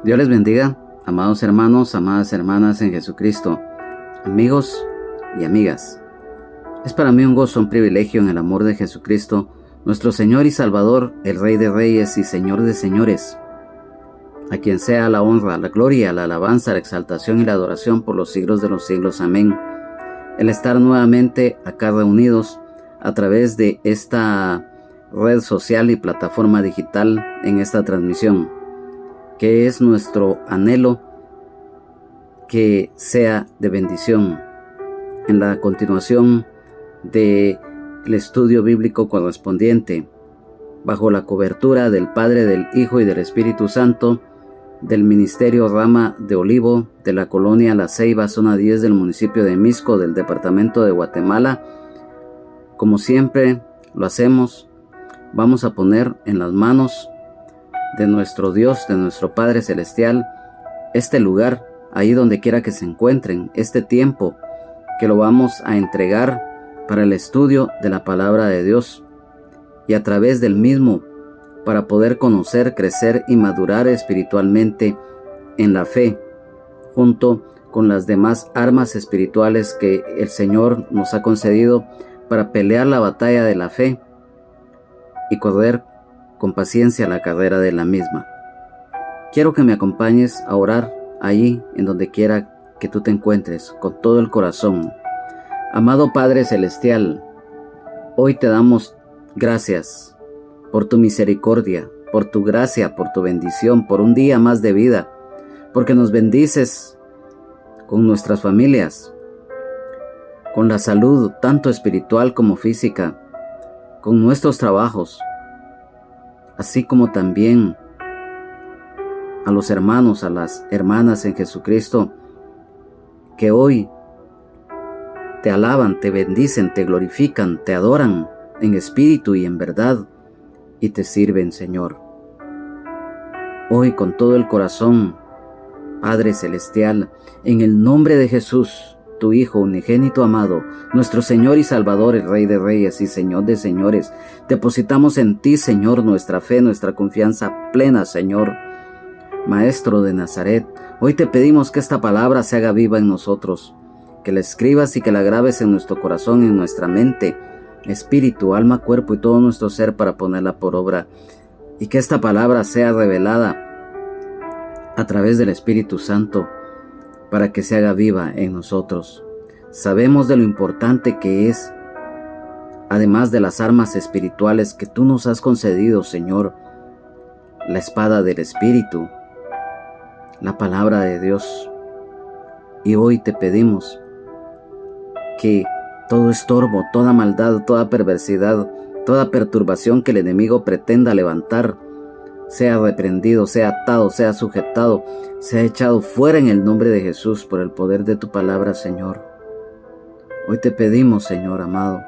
Dios les bendiga, amados hermanos, amadas hermanas en Jesucristo, amigos y amigas. Es para mí un gozo, un privilegio en el amor de Jesucristo, nuestro Señor y Salvador, el Rey de Reyes y Señor de Señores, a quien sea la honra, la gloria, la alabanza, la exaltación y la adoración por los siglos de los siglos. Amén. El estar nuevamente acá reunidos a través de esta red social y plataforma digital en esta transmisión, que es nuestro anhelo que sea de bendición. En la continuación del estudio bíblico correspondiente, bajo la cobertura del Padre, del Hijo y del Espíritu Santo, del Ministerio Rama de Olivo de la colonia La Ceiba, zona 10 del municipio de Mixco, del departamento de Guatemala. Como siempre lo hacemos, vamos a poner en las manos de nuestro Dios, de nuestro Padre Celestial, este lugar, ahí donde quiera que se encuentren, este tiempo que lo vamos a entregar para el estudio de la palabra de Dios, y a través del mismo para poder conocer, crecer y madurar espiritualmente en la fe, junto con las demás armas espirituales que el Señor nos ha concedido para pelear la batalla de la fe y correr con paciencia la carrera de la misma. Quiero que me acompañes a orar allí en donde quiera que tú te encuentres, con todo el corazón. Amado Padre Celestial, hoy te damos gracias por tu misericordia, por tu gracia, por tu bendición, por un día más de vida, porque nos bendices con nuestras familias, con la salud tanto espiritual como física, con nuestros trabajos, así como también a los hermanos, a las hermanas en Jesucristo, que hoy te alaban, te bendicen, te glorifican, te adoran en espíritu y en verdad, y te sirven, Señor. Hoy con todo el corazón, Padre Celestial, en el nombre de Jesús, tu Hijo unigénito amado, nuestro Señor y Salvador, el Rey de Reyes y Señor de Señores, depositamos en ti, Señor, nuestra fe, nuestra confianza plena, Señor. Maestro de Nazaret, hoy te pedimos que esta palabra se haga viva en nosotros, que la escribas y que la grabes en nuestro corazón, en nuestra mente, espíritu, alma, cuerpo y todo nuestro ser para ponerla por obra, y que esta palabra sea revelada a través del Espíritu Santo para que se haga viva en nosotros. Sabemos de lo importante que es, además de las armas espirituales que tú nos has concedido, Señor, la espada del Espíritu, la palabra de Dios. Y hoy te pedimos que todo estorbo, toda maldad, toda perversidad, toda perturbación que el enemigo pretenda levantar, sea reprendido, sea atado, sea sujetado, sea echado fuera en el nombre de Jesús por el poder de tu palabra, Señor. Hoy te pedimos, Señor amado,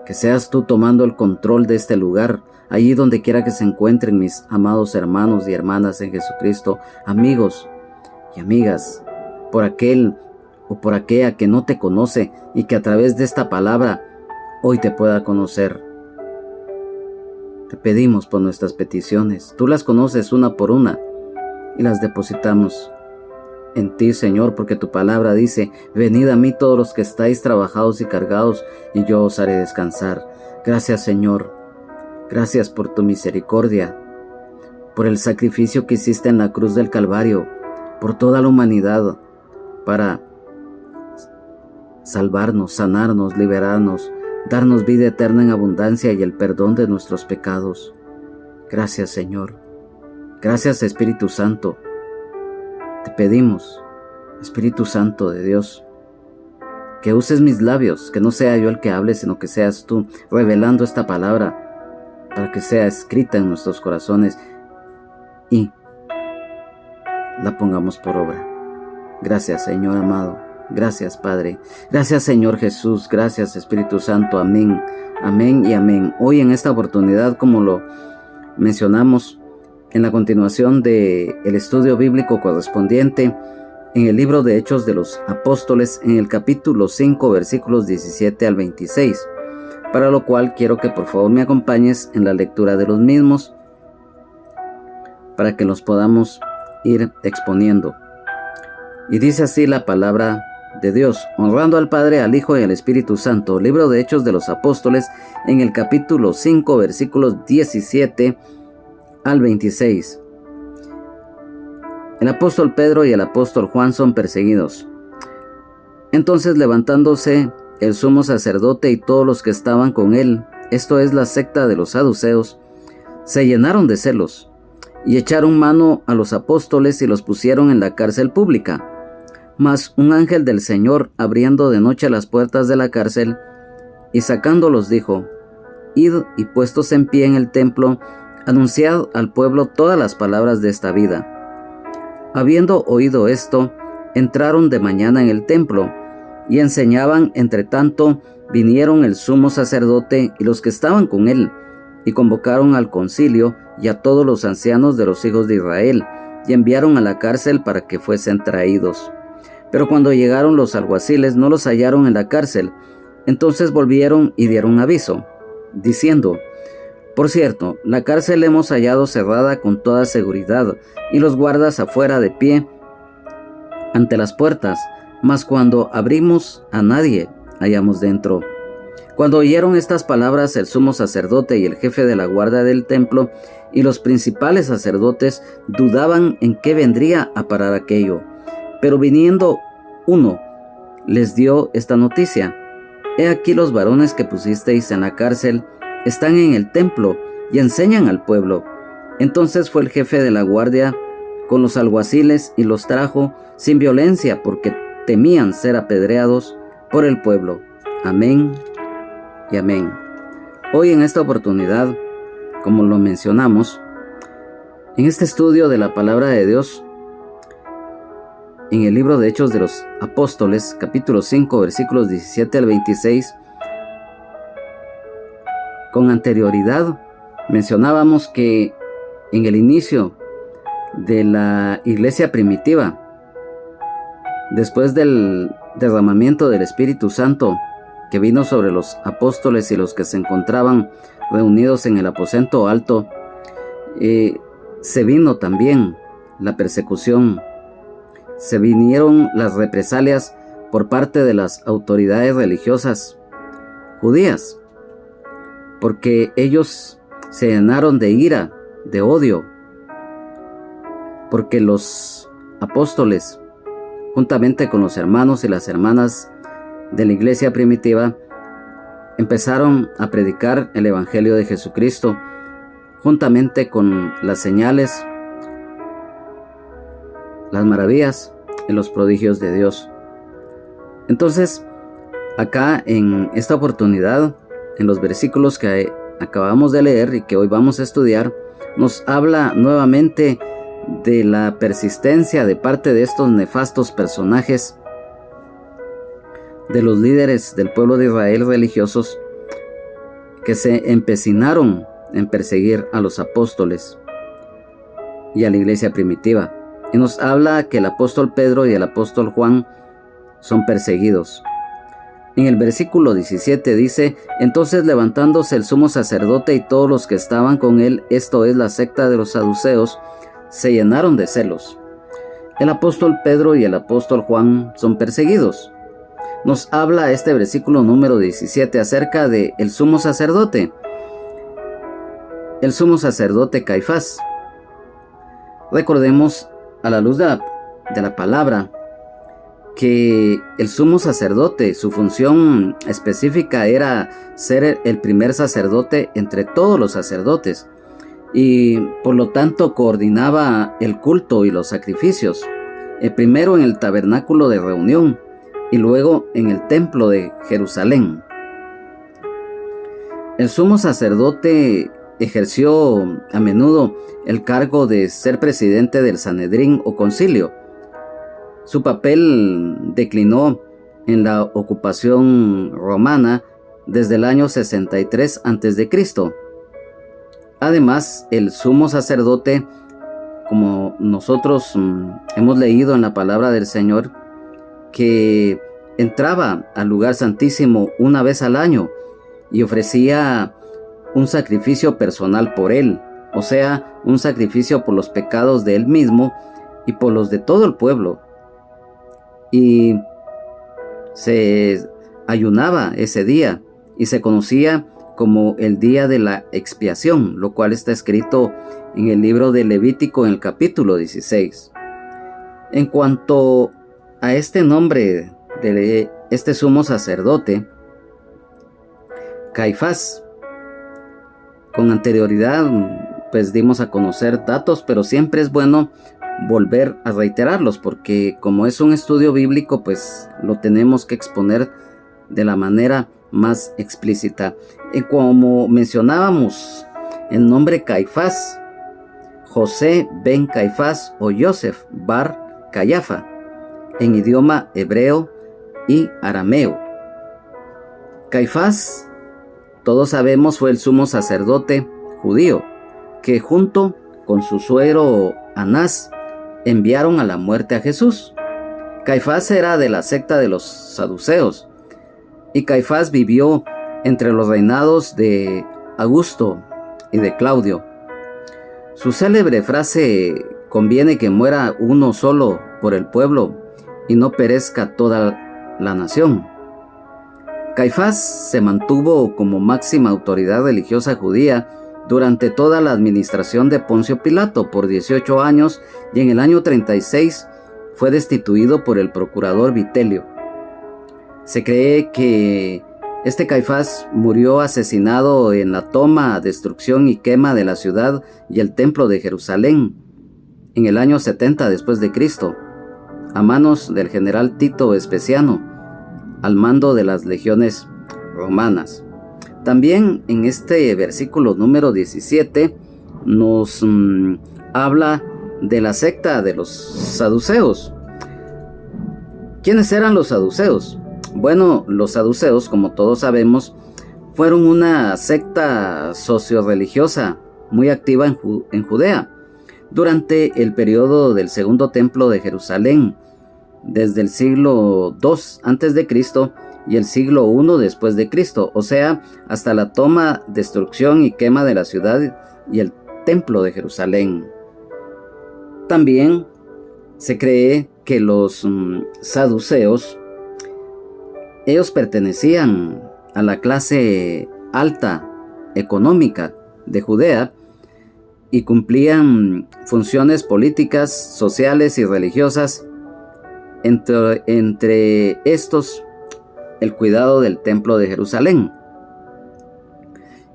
que seas tú tomando el control de este lugar, allí donde quiera que se encuentren mis amados hermanos y hermanas en Jesucristo, amigos y amigas, por aquel o por aquella que no te conoce y que a través de esta palabra hoy te pueda conocer. Te pedimos por nuestras peticiones. Tú las conoces una por una y las depositamos en ti, Señor, porque tu palabra dice: venid a mí todos los que estáis trabajados y cargados, y yo os haré descansar. Gracias, Señor. Gracias por tu misericordia, por el sacrificio que hiciste en la cruz del Calvario, por toda la humanidad, para salvarnos, sanarnos, liberarnos, darnos vida eterna en abundancia y el perdón de nuestros pecados. Gracias, Señor. Gracias, Espíritu Santo. Te pedimos, Espíritu Santo de Dios, que uses mis labios, que no sea yo el que hable, sino que seas tú revelando esta palabra para que sea escrita en nuestros corazones y la pongamos por obra. Gracias, Señor amado. Gracias, Padre. Gracias, Señor Jesús. Gracias, Espíritu Santo. Amén. Amén y amén. Hoy en esta oportunidad, como lo mencionamos en la continuación del estudio bíblico correspondiente, en el libro de Hechos de los Apóstoles, en el capítulo 5, versículos 17 al 26, para lo cual quiero que por favor me acompañes en la lectura de los mismos, para que los podamos ir exponiendo. Y dice así la palabra de Dios, honrando al Padre, al Hijo y al Espíritu Santo. Libro de Hechos de los Apóstoles, en el capítulo 5, versículos 17 al 26. El apóstol Pedro y el apóstol Juan son perseguidos. Entonces, levantándose el sumo sacerdote y todos los que estaban con él, esto es la secta de los saduceos, se llenaron de celos y echaron mano a los apóstoles y los pusieron en la cárcel pública. Mas un ángel del Señor, abriendo de noche las puertas de la cárcel y sacándolos, dijo: Id y puestos en pie en el templo, anunciad al pueblo todas las palabras de esta vida. Habiendo oído esto, entraron de mañana en el templo y enseñaban. Entre tanto, vinieron el sumo sacerdote y los que estaban con él, y convocaron al concilio y a todos los ancianos de los hijos de Israel, y enviaron a la cárcel para que fuesen traídos. Pero cuando llegaron los alguaciles, no los hallaron en la cárcel. Entonces volvieron y dieron aviso, diciendo: Por cierto, la cárcel hemos hallado cerrada con toda seguridad, y los guardas afuera de pie ante las puertas, mas cuando abrimos, a nadie hallamos dentro. Cuando oyeron estas palabras, el sumo sacerdote y el jefe de la guardia del templo y los principales sacerdotes dudaban en qué vendría a parar aquello. Pero viniendo uno, les dio esta noticia: He aquí los varones que pusisteis en la cárcel están en el templo y enseñan al pueblo. Entonces fue el jefe de la guardia con los alguaciles y los trajo sin violencia, porque temían ser apedreados por el pueblo. Amén y amén. Hoy, en esta oportunidad, como lo mencionamos, en este estudio de la palabra de Dios, en el libro de Hechos de los Apóstoles, capítulo 5, versículos 17 al 26, con anterioridad mencionábamos que en el inicio de la iglesia primitiva, después del derramamiento del Espíritu Santo que vino sobre los apóstoles y los que se encontraban reunidos en el aposento alto, se vino también la persecución, se vinieron las represalias por parte de las autoridades religiosas judías, porque ellos se llenaron de ira, de odio, porque los apóstoles, juntamente con los hermanos y las hermanas de la iglesia primitiva, empezaron a predicar el Evangelio de Jesucristo, juntamente con las señales, las maravillas y los prodigios de Dios. Entonces, acá en esta oportunidad, en los versículos que acabamos de leer y que hoy vamos a estudiar, nos habla nuevamente de la persistencia de parte de estos nefastos personajes, de los líderes del pueblo de Israel religiosos, que se empecinaron en perseguir a los apóstoles y a la iglesia primitiva. Y nos habla que el apóstol Pedro y el apóstol Juan son perseguidos. En el versículo 17 dice: Entonces, levantándose el sumo sacerdote y todos los que estaban con él, esto es la secta de los saduceos, se llenaron de celos. El apóstol Pedro y el apóstol Juan son perseguidos. Nos habla este versículo número 17 acerca de el sumo sacerdote. El sumo sacerdote Caifás. Recordemos, a la luz de la palabra, que el sumo sacerdote, su función específica era ser el primer sacerdote entre todos los sacerdotes, y por lo tanto coordinaba el culto y los sacrificios, primero en el tabernáculo de reunión y luego en el templo de Jerusalén. El sumo sacerdote ejerció a menudo el cargo de ser presidente del Sanedrín o concilio. Su papel declinó en la ocupación romana desde el año 63 a.C. Además, el sumo sacerdote, como nosotros hemos leído en la palabra del Señor, que entraba al lugar santísimo una vez al año y ofrecía un sacrificio personal por él, o sea, un sacrificio por los pecados de él mismo y por los de todo el pueblo. Y se ayunaba ese día y se conocía como el día de la expiación, lo cual está escrito en el libro de Levítico en el capítulo 16. En cuanto a este nombre de este sumo sacerdote, Caifás, con anterioridad pues dimos a conocer datos, pero siempre es bueno volver a reiterarlos, porque como es un estudio bíblico, pues lo tenemos que exponer de la manera más explícita. Y como mencionábamos, el nombre Caifás, José ben Caifás o Yosef bar Cayafa, en idioma hebreo y arameo. Caifás, todos sabemos, fue el sumo sacerdote judío que junto con su suegro Anás enviaron a la muerte a Jesús. Caifás era de la secta de los saduceos, y Caifás vivió entre los reinados de Augusto y de Claudio. Su célebre frase, conviene que muera uno solo por el pueblo y no perezca toda la nación. Caifás se mantuvo como máxima autoridad religiosa judía durante toda la administración de Poncio Pilato por 18 años, y en el año 36 fue destituido por el procurador Vitelio. Se cree que este Caifás murió asesinado en la toma, destrucción y quema de la ciudad y el templo de Jerusalén en el año 70 después de Cristo, a manos del general Tito Vespasiano, al mando de las legiones romanas. También en este versículo número 17 nos habla de la secta de los saduceos. ¿Quiénes eran los saduceos? Bueno, los saduceos, como todos sabemos, fueron una secta socio-religiosa muy activa en Judea durante el periodo del Segundo Templo de Jerusalén, desde el siglo II a.C. y el siglo I después de Cristo, o sea, hasta la toma, destrucción y quema de la ciudad y el templo de Jerusalén. También se cree que los saduceos, ellos pertenecían a la clase alta económica de Judea y cumplían funciones políticas, sociales y religiosas, entre estos el cuidado del templo de Jerusalén.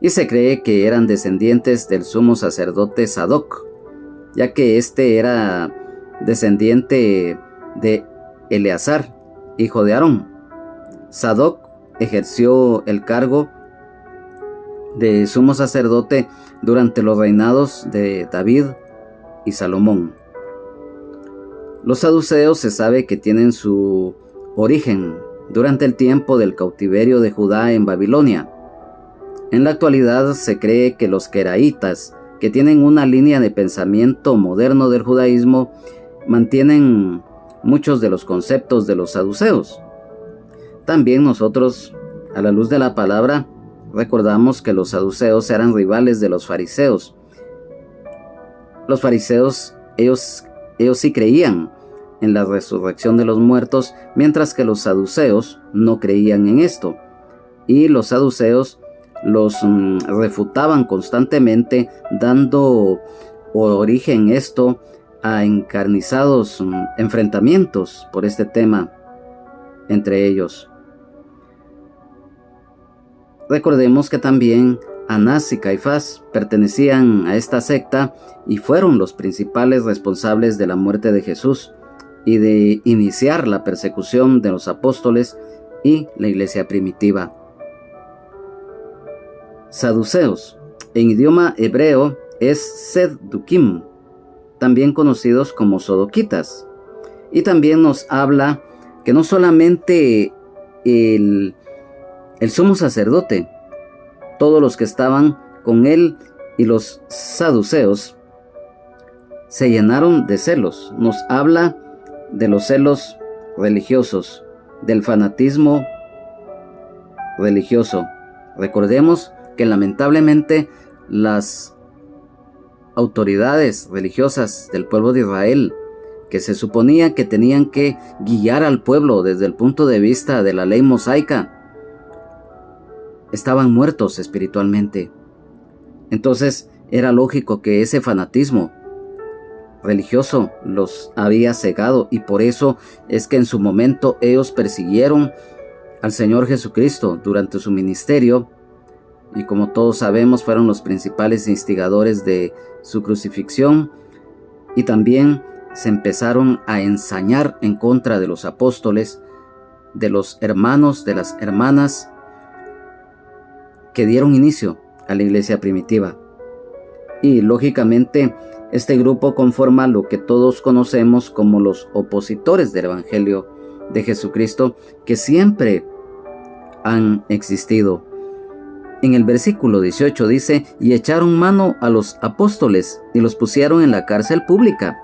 Y se cree que eran descendientes del sumo sacerdote Sadoc, ya que este era descendiente de Eleazar, hijo de Aarón. Sadoc ejerció el cargo de sumo sacerdote durante los reinados de David y Salomón. Los saduceos se sabe que tienen su origen durante el tiempo del cautiverio de Judá en Babilonia. En la actualidad se cree que los queraitas, que tienen una línea de pensamiento moderno del judaísmo, mantienen muchos de los conceptos de los saduceos. También nosotros, a la luz de la palabra, recordamos que los saduceos eran rivales de los fariseos. Los fariseos, ellos sí creían en la resurrección de los muertos, mientras que los saduceos no creían en esto. Y los saduceos los refutaban constantemente, dando origen esto a encarnizados enfrentamientos por este tema entre ellos. Recordemos que también Anás y Caifás pertenecían a esta secta y fueron los principales responsables de la muerte de Jesús y de iniciar la persecución de los apóstoles y la iglesia primitiva. Saduceos, en idioma hebreo, es Seddukim, también conocidos como sodoquitas. Y también nos habla que no solamente el sumo sacerdote, todos los que estaban con él y los saduceos se llenaron de celos. Nos habla de los celos religiosos, del fanatismo religioso. Recordemos que lamentablemente las autoridades religiosas del pueblo de Israel que se suponía que tenían que guiar al pueblo desde el punto de vista de la ley mosaica, estaban muertos espiritualmente. Entonces era lógico que ese fanatismo religioso los había cegado, y por eso es que en su momento ellos persiguieron al Señor Jesucristo durante su ministerio, y como todos sabemos fueron los principales instigadores de su crucifixión, y también se empezaron a ensañar en contra de los apóstoles, de los hermanos, de las hermanas que dieron inicio a la iglesia primitiva. Y lógicamente este grupo conforma lo que todos conocemos como los opositores del Evangelio de Jesucristo, que siempre han existido. En el versículo 18 dice: y echaron mano a los apóstoles y los pusieron en la cárcel pública.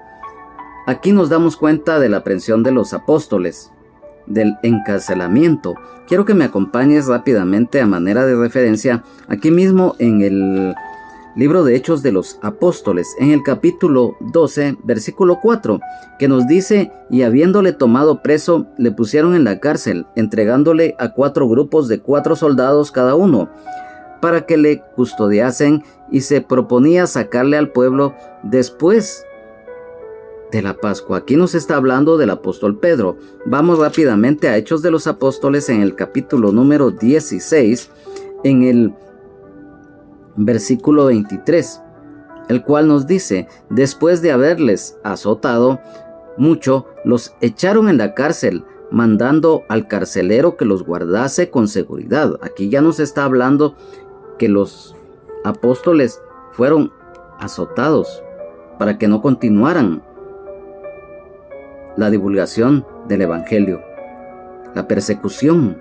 Aquí nos damos cuenta de la aprehensión de los apóstoles, del encarcelamiento. Quiero que me acompañes rápidamente a manera de referencia aquí mismo en el libro de Hechos de los Apóstoles, en el capítulo 12, versículo 4, que nos dice: y habiéndole tomado preso, le pusieron en la cárcel, entregándole a 4 grupos de 4 soldados cada uno, para que le custodiasen, y se proponía sacarle al pueblo después de la Pascua. Aquí nos está hablando del apóstol Pedro. Vamos rápidamente a Hechos de los Apóstoles en el capítulo número 16, en el versículo 23, el cual nos dice: después de haberles azotado mucho, los echaron en la cárcel, mandando al carcelero que los guardase con seguridad. Aquí ya nos está hablando que los apóstoles fueron azotados para que no continuaran la divulgación del Evangelio. La persecución,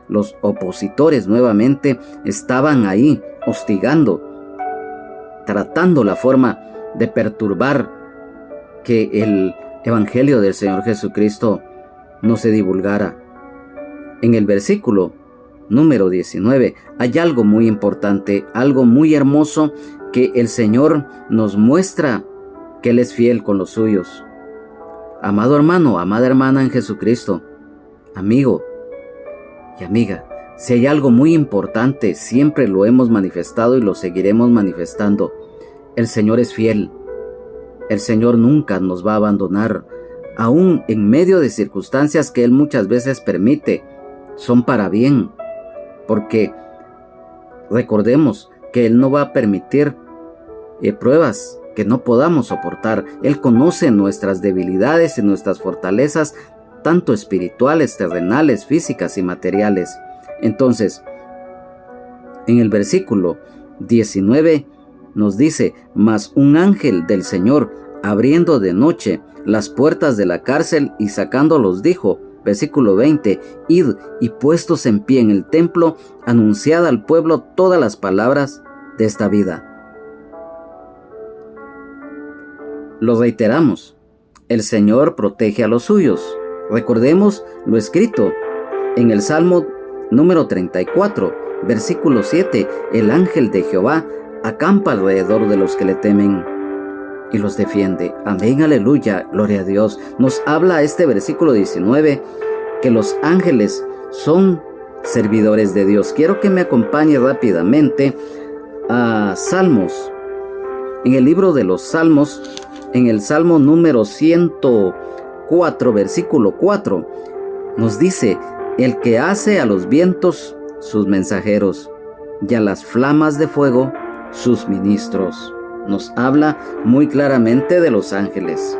los opositores nuevamente estaban ahí hostigando, tratando la forma de perturbar que el Evangelio del Señor Jesucristo no se divulgara. En el versículo número 19 hay algo muy importante, algo muy hermoso, que el Señor nos muestra que Él es fiel con los suyos. Amado hermano, amada hermana en Jesucristo, amigo y amiga, si hay algo muy importante, siempre lo hemos manifestado y lo seguiremos manifestando: el Señor es fiel. El Señor nunca nos va a abandonar, aún en medio de circunstancias que Él muchas veces permite, son para bien, porque recordemos que Él no va a permitir pruebas que no podamos soportar. Él conoce nuestras debilidades y nuestras fortalezas, tanto espirituales, terrenales, físicas y materiales. Entonces, en el versículo 19 nos dice: mas un ángel del Señor, abriendo de noche las puertas de la cárcel y sacándolos, dijo, versículo 20, id y puestos en pie en el templo, anunciad al pueblo todas las palabras de esta vida. Lo reiteramos: el Señor protege a los suyos. Recordemos lo escrito en el Salmo número 34, versículo 7. El ángel de Jehová acampa alrededor de los que le temen y los defiende. Amén, aleluya, gloria a Dios. Nos habla este versículo 19 que los ángeles son servidores de Dios. Quiero que me acompañe rápidamente a Salmos. En el libro de los Salmos, en el Salmo número 104, versículo 4, nos dice: el que hace a los vientos sus mensajeros y a las flamas de fuego sus ministros. Nos habla muy claramente de los ángeles.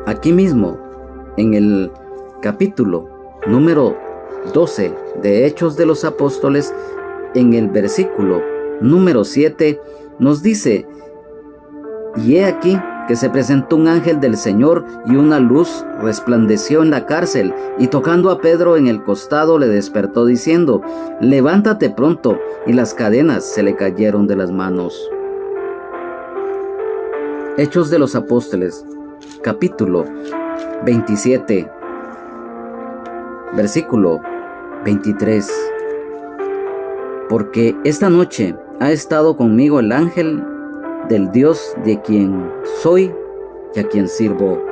Aquí mismo, en el capítulo número 12 de Hechos de los Apóstoles, en el versículo número 7, nos dice: y he aquí que se presentó un ángel del Señor, y una luz resplandeció en la cárcel, y tocando a Pedro en el costado le despertó diciendo: levántate pronto, y las cadenas se le cayeron de las manos. Hechos de los Apóstoles, capítulo 27, versículo 23. Porque esta noche ha estado conmigo el ángel del Dios de quien soy y a quien sirvo,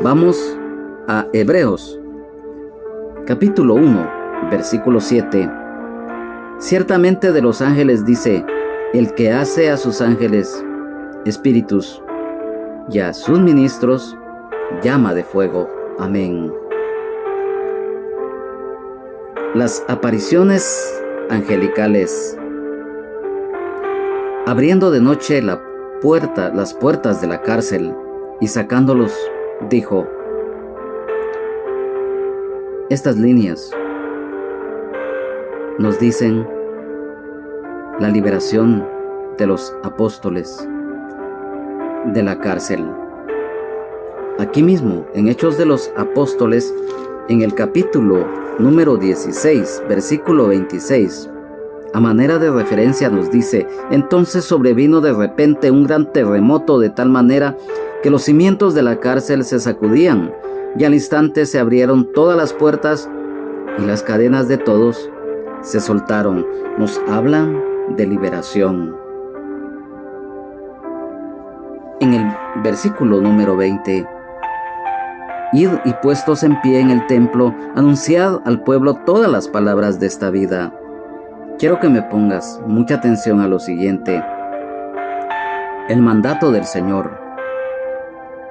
Vamos a Hebreos, capítulo 1, versículo 7. Ciertamente de los ángeles dice, el que hace a sus ángeles espíritus y a sus ministros llama de fuego. Amén. Las apariciones angelicales. Abriendo de noche las puertas de la cárcel y sacándolos, dijo, estas líneas nos dicen la liberación de los apóstoles de la cárcel. Aquí mismo, en Hechos de los Apóstoles, en el capítulo número 16, versículo 26, a manera de referencia nos dice, entonces sobrevino de repente un gran terremoto de tal manera que los cimientos de la cárcel se sacudían, y al instante se abrieron todas las puertas y las cadenas de todos se soltaron. Nos hablan de liberación. En el versículo número 20, id y puestos en pie en el templo, anunciad al pueblo todas las palabras de esta vida. Quiero que me pongas mucha atención a lo siguiente. El mandato del Señor.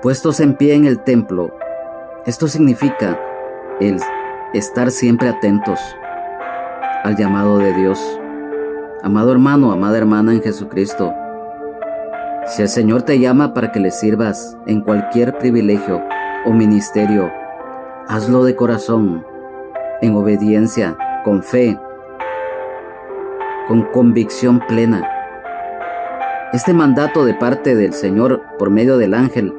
Puestos en pie en el templo. Esto significa el estar siempre atentos al llamado de Dios. Amado hermano, amada hermana en Jesucristo, si el Señor te llama para que le sirvas en cualquier privilegio o ministerio, hazlo de corazón, en obediencia, con fe, con convicción plena. Este mandato de parte del Señor por medio del ángel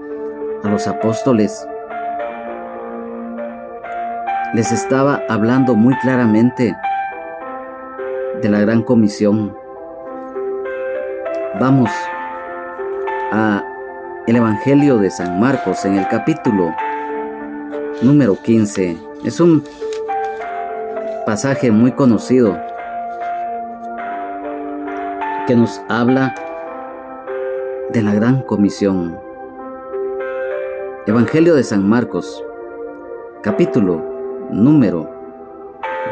a los apóstoles les estaba hablando muy claramente de la gran comisión. Vamos a el Evangelio de San Marcos en el capítulo número 15. Es un pasaje muy conocido que nos habla de la gran comisión. Evangelio de San Marcos, capítulo número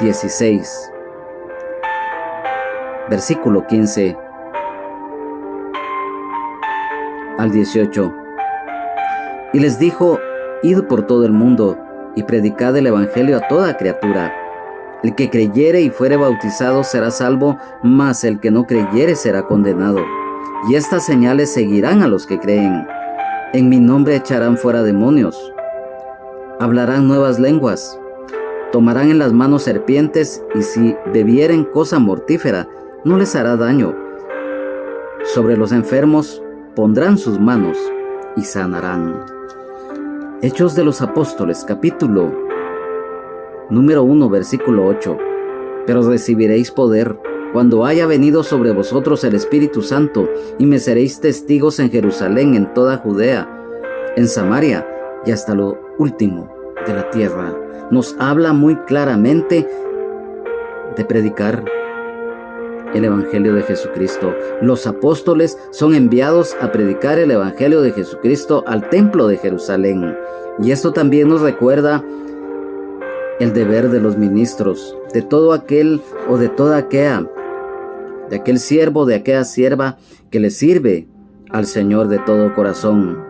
16, versículo 15 al 18. Y les dijo, id por todo el mundo y predicad el evangelio a toda criatura. El que creyere y fuere bautizado será salvo, mas el que no creyere será condenado. Y estas señales seguirán a los que creen. En mi nombre echarán fuera demonios, hablarán nuevas lenguas, tomarán en las manos serpientes, y si bebieren cosa mortífera, no les hará daño. Sobre los enfermos pondrán sus manos y sanarán. Hechos de los Apóstoles, capítulo número 1, versículo 8. Pero recibiréis poder cuando haya venido sobre vosotros el Espíritu Santo, y me seréis testigos en Jerusalén, en toda Judea, en Samaria y hasta lo último de la tierra. Nos habla muy claramente de predicar el Evangelio de Jesucristo. Los apóstoles son enviados a predicar el Evangelio de Jesucristo al templo de Jerusalén. Y esto también nos recuerda el deber de los ministros, de todo aquel o de toda aquella, de aquel siervo, de aquella sierva que le sirve al Señor de todo corazón.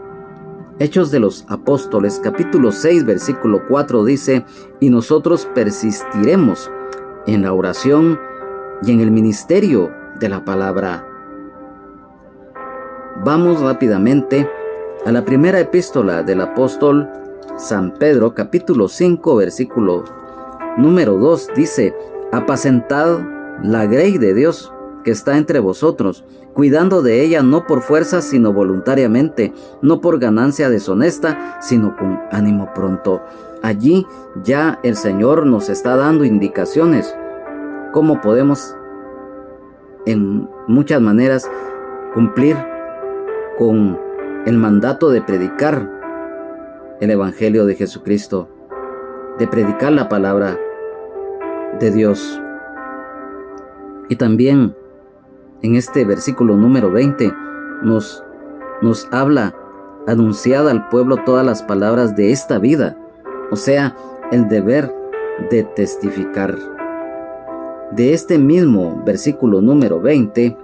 Hechos de los Apóstoles, capítulo 6, versículo 4 dice, y nosotros persistiremos en la oración y en el ministerio de la palabra. Vamos rápidamente a la primera epístola del apóstol San Pedro, capítulo 5, versículo número 2, dice, apacentad la grey de Dios que está entre vosotros, cuidando de ella no por fuerza, sino voluntariamente, no por ganancia deshonesta, sino con ánimo pronto. Allí ya el Señor nos está dando indicaciones cómo podemos en muchas maneras cumplir con el mandato de predicar el Evangelio de Jesucristo, de predicar la palabra de Dios. Y también en este versículo número 20 nos habla anunciad al pueblo todas las palabras de esta vida, o sea, el deber de testificar. De este mismo versículo número 20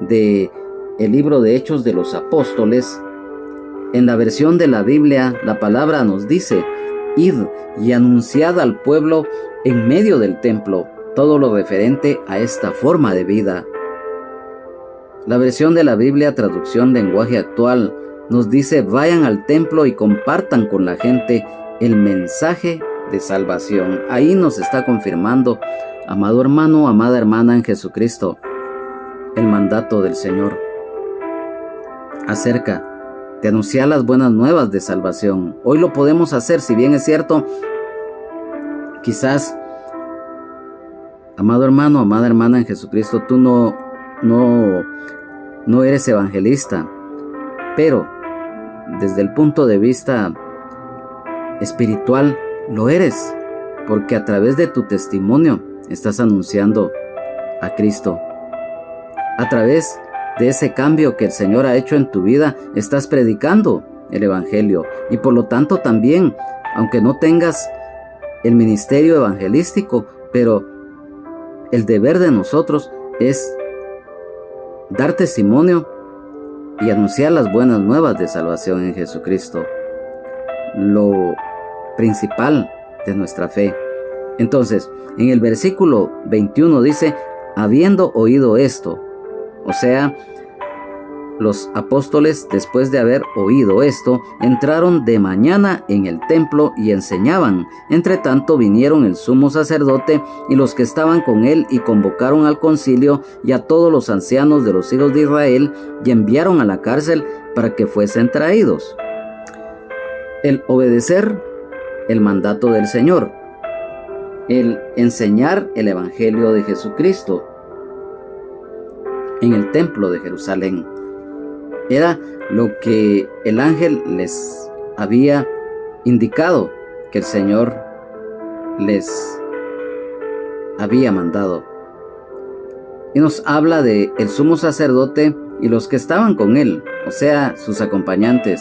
de el libro de Hechos de los Apóstoles, en la versión de la Biblia, la palabra nos dice: id y anunciad al pueblo en medio del templo todo lo referente a esta forma de vida. La versión de la Biblia, traducción lenguaje actual, nos dice: vayan al templo y compartan con la gente el mensaje de salvación. Ahí nos está confirmando, amado hermano, amada hermana en Jesucristo, el mandato del Señor acerca de anunciar las buenas nuevas de salvación. Hoy lo podemos hacer, si bien es cierto, quizás, amado hermano, amada hermana en Jesucristo, tú no eres evangelista, pero desde el punto de vista espiritual lo eres, porque a través de tu testimonio estás anunciando a Cristo. A través de ese cambio que el Señor ha hecho en tu vida, estás predicando el Evangelio. Y por lo tanto también, aunque no tengas el ministerio evangelístico, pero el deber de nosotros es dar testimonio y anunciar las buenas nuevas de salvación en Jesucristo, lo principal de nuestra fe. Entonces, en el versículo 21 dice: habiendo oído esto, o sea, los apóstoles, después de haber oído esto, entraron de mañana en el templo y enseñaban. Entre tanto vinieron el sumo sacerdote y los que estaban con él, y convocaron al concilio y a todos los ancianos de los hijos de Israel, y enviaron a la cárcel para que fuesen traídos. El obedecer el mandato del Señor, el enseñar el evangelio de Jesucristo en el templo de Jerusalén, era lo que el ángel les había indicado que el Señor les había mandado. Y nos habla de el sumo sacerdote y los que estaban con él, o sea, sus acompañantes.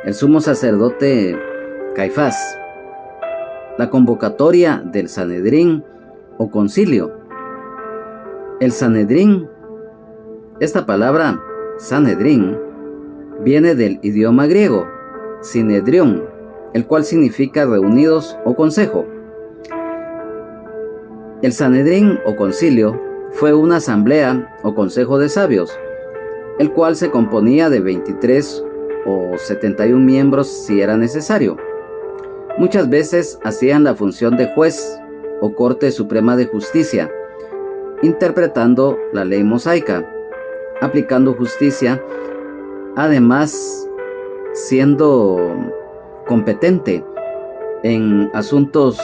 El sumo sacerdote Caifás, la convocatoria del Sanedrín o concilio. El Sanedrín, esta palabra Sanedrín, viene del idioma griego Sinedrión, el cual significa reunidos o consejo. El Sanedrín o concilio fue una asamblea o consejo de sabios, el cual se componía de 23 o 71 miembros si era necesario. Muchas veces hacían la función de juez o Corte Suprema de Justicia, interpretando la ley mosaica, aplicando justicia, además siendo competente en asuntos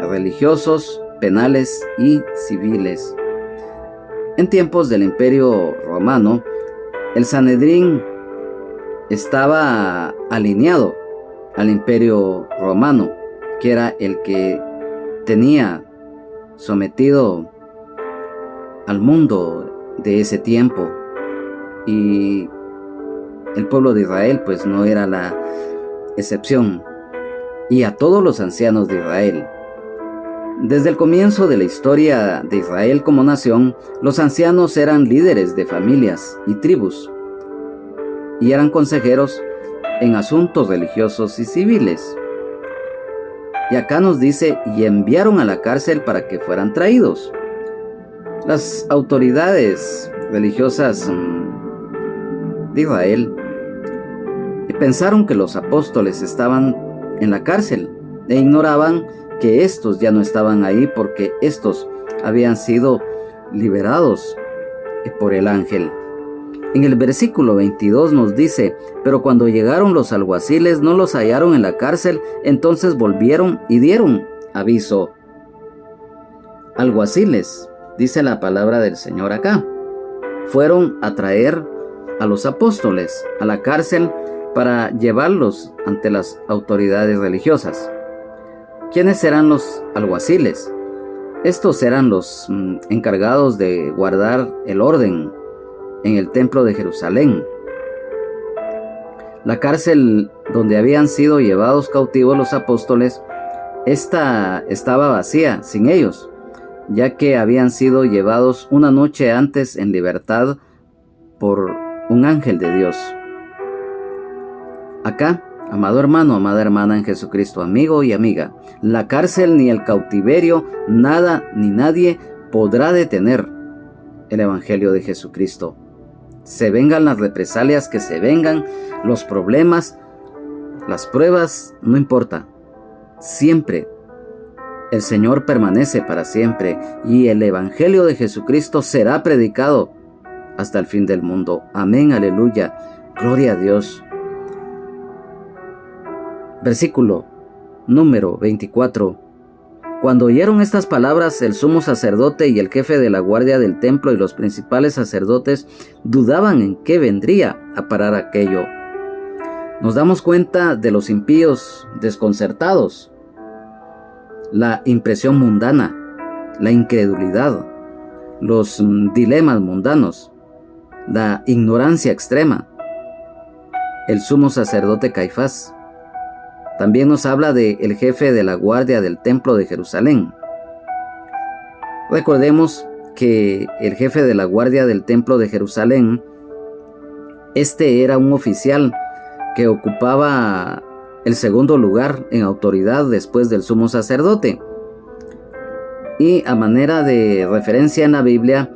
religiosos, penales y civiles. En tiempos del Imperio Romano, el Sanedrín estaba alineado al Imperio Romano, que era el que tenía sometido al mundo de ese tiempo, y el pueblo de Israel pues no era la excepción, y a todos los ancianos de Israel. Desde el comienzo de la historia de Israel como nación, los ancianos eran líderes de familias y tribus, y eran consejeros en asuntos religiosos y civiles. Y acá nos dice: y enviaron a la cárcel para que fueran traídos. Las autoridades religiosas de Israel pensaron que los apóstoles estaban en la cárcel e ignoraban que estos ya no estaban ahí, porque estos habían sido liberados por el ángel. En el versículo 22 nos dice: pero cuando llegaron los alguaciles no los hallaron en la cárcel, entonces volvieron y dieron aviso. Alguaciles, dice la palabra del Señor acá, fueron a traer a los apóstoles a la cárcel para llevarlos ante las autoridades religiosas. ¿Quiénes eran los alguaciles? Estos eran los encargados de guardar el orden en el templo de Jerusalén. La cárcel donde habían sido llevados cautivos los apóstoles, esta estaba vacía, sin ellos, ya que habían sido llevados una noche antes en libertad por un ángel de Dios. Acá, amado hermano, amada hermana en Jesucristo, amigo y amiga, la cárcel ni el cautiverio, nada ni nadie podrá detener el Evangelio de Jesucristo. Se vengan las represalias que se vengan, los problemas, las pruebas, no importa. Siempre el Señor permanece para siempre y el Evangelio de Jesucristo será predicado hasta el fin del mundo. Amén, aleluya, gloria a Dios. Versículo número 24. Cuando oyeron estas palabras, el sumo sacerdote y el jefe de la guardia del templo y los principales sacerdotes dudaban en qué vendría a parar aquello. Nos damos cuenta de los impíos desconcertados, la impresión mundana, la incredulidad, los dilemas mundanos, la ignorancia extrema. El sumo sacerdote Caifás también nos habla del jefe de la guardia del templo de Jerusalén. Recordemos que el jefe de la guardia del templo de Jerusalén, este era un oficial que ocupaba el segundo lugar en autoridad después del sumo sacerdote. Y a manera de referencia en la Biblia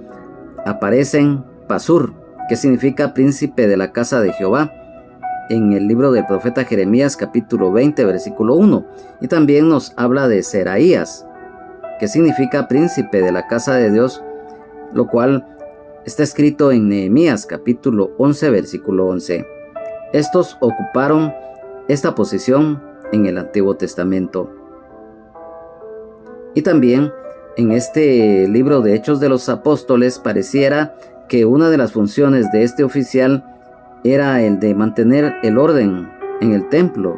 aparecen Pasur, que significa príncipe de la casa de Jehová, en el libro del profeta Jeremías capítulo 20 versículo 1, y también nos habla de Seraías, que significa príncipe de la casa de Dios, lo cual está escrito en Nehemías capítulo 11 versículo 11. Estos ocuparon esta posición en el Antiguo Testamento. Y también en este libro de Hechos de los Apóstoles pareciera que una de las funciones de este oficial era el de mantener el orden en el templo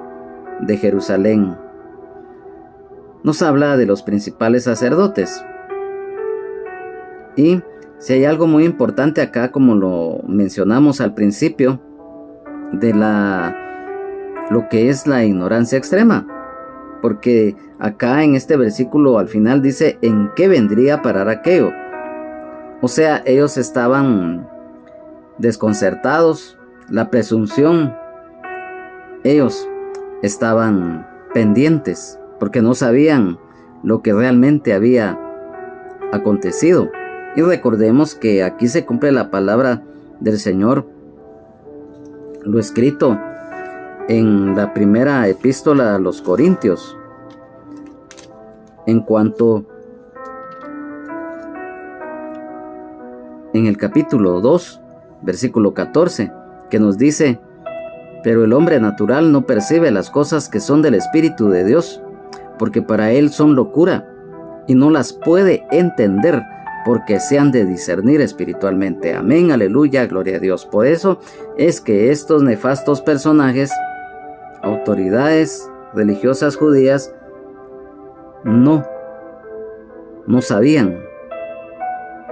de Jerusalén. Nos habla de los principales sacerdotes. Y si hay algo muy importante acá, como lo mencionamos al principio, de lo que es la ignorancia extrema. Porque acá en este versículo al final dice, ¿en qué vendría a parar aquello? O sea, ellos estaban desconcertados, la presunción, ellos estaban pendientes porque no sabían lo que realmente había acontecido. Y recordemos que aquí se cumple la palabra del Señor, lo escrito en la primera epístola a los Corintios, en cuanto en el capítulo 2, versículo 14, que nos dice, pero el hombre natural no percibe las cosas que son del Espíritu de Dios, porque para él son locura, y no las puede entender, porque se han de discernir espiritualmente. Amén, aleluya, gloria a Dios. Por eso es que estos nefastos personajes, autoridades religiosas judías, no sabían,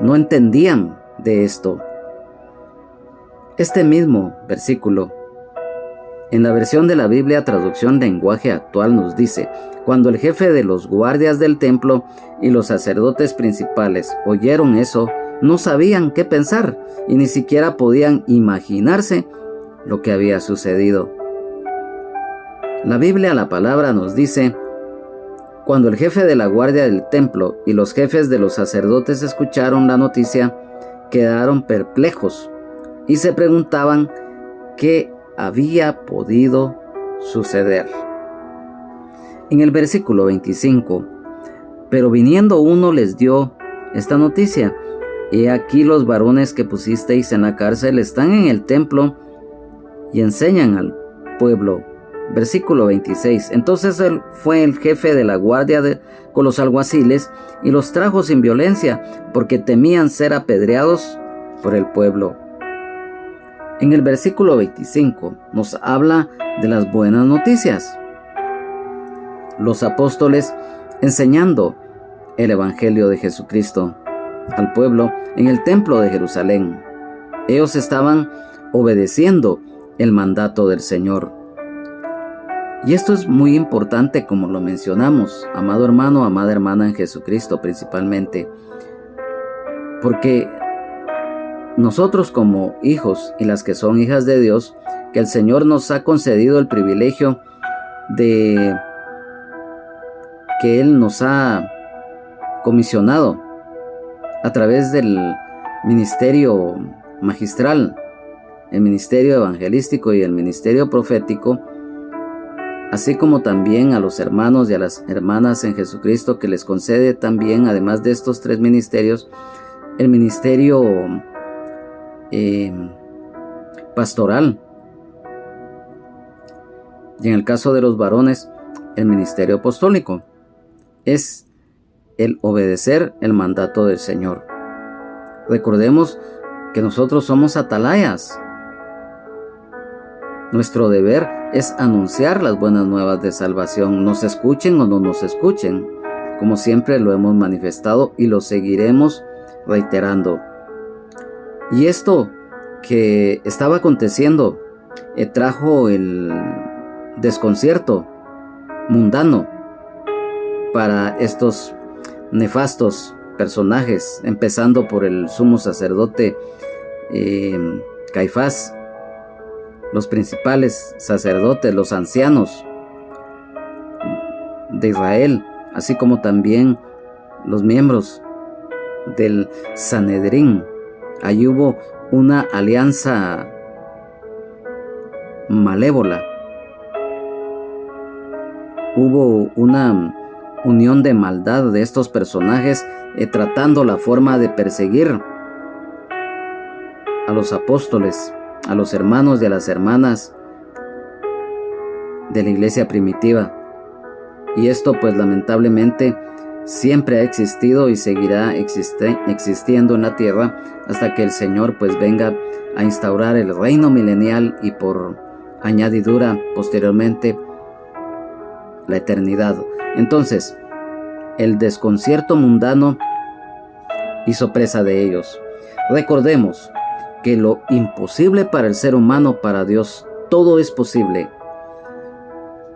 no entendían de esto. Este mismo versículo, en la versión de la Biblia traducción lenguaje actual, nos dice, cuando el jefe de los guardias del templo y los sacerdotes principales oyeron eso, no sabían qué pensar y ni siquiera podían imaginarse lo que había sucedido. La Biblia, la palabra, nos dice, cuando el jefe de la guardia del templo y los jefes de los sacerdotes escucharon la noticia, quedaron perplejos y se preguntaban qué había podido suceder. En el versículo 25, pero viniendo uno les dio esta noticia, he aquí los varones que pusisteis en la cárcel están en el templo y enseñan al pueblo. Versículo 26, entonces él fue el jefe de la guardia con los alguaciles y los trajo sin violencia, porque temían ser apedreados por el pueblo. En el versículo 25 nos habla de las buenas noticias. Los apóstoles enseñando el Evangelio de Jesucristo al pueblo en el templo de Jerusalén. Ellos estaban obedeciendo el mandato del Señor. Y esto es muy importante, como lo mencionamos, amado hermano, amada hermana en Jesucristo principalmente, porque nosotros como hijos y las que son hijas de Dios, que el Señor nos ha concedido el privilegio de que Él nos ha comisionado a través del ministerio magistral, el ministerio evangelístico y el ministerio profético, así como también a los hermanos y a las hermanas en Jesucristo, que les concede también, además de estos 3 ministerios, el ministerio pastoral, y en el caso de los varones, el ministerio apostólico. Es el obedecer el mandato del Señor. Recordemos que nosotros somos atalayas. Nuestro deber es anunciar las buenas nuevas de salvación, nos escuchen o no nos escuchen, como siempre lo hemos manifestado y lo seguiremos reiterando. Y esto que estaba aconteciendo trajo el desconcierto mundano para estos nefastos personajes, empezando por el sumo sacerdote Caifás, los principales sacerdotes, los ancianos de Israel, así como también los miembros del Sanedrín. Allí hubo una alianza malévola, hubo una unión de maldad de estos personajes, tratando la forma de perseguir a los apóstoles, a los hermanos y a las hermanas de la iglesia primitiva. Y esto pues lamentablemente siempre ha existido y seguirá existiendo en la tierra hasta que el Señor pues venga a instaurar el reino milenial y por añadidura posteriormente la eternidad. Entonces, el desconcierto mundano hizo presa de ellos. Recordemos que lo imposible para el ser humano, para Dios, todo es posible.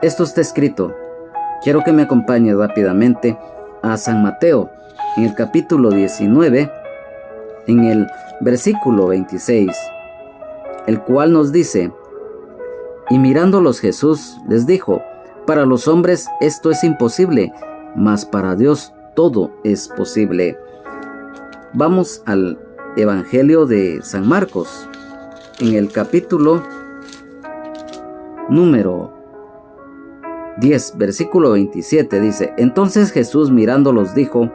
Esto está escrito. Quiero que me acompañe rápidamente a San Mateo, en el capítulo 19, en el versículo 26, el cual nos dice: y mirándolos Jesús les dijo: para los hombres esto es imposible, mas para Dios todo es posible. Vamos al Evangelio de San Marcos, en el capítulo número 10, versículo 27, dice: entonces Jesús mirándolos dijo: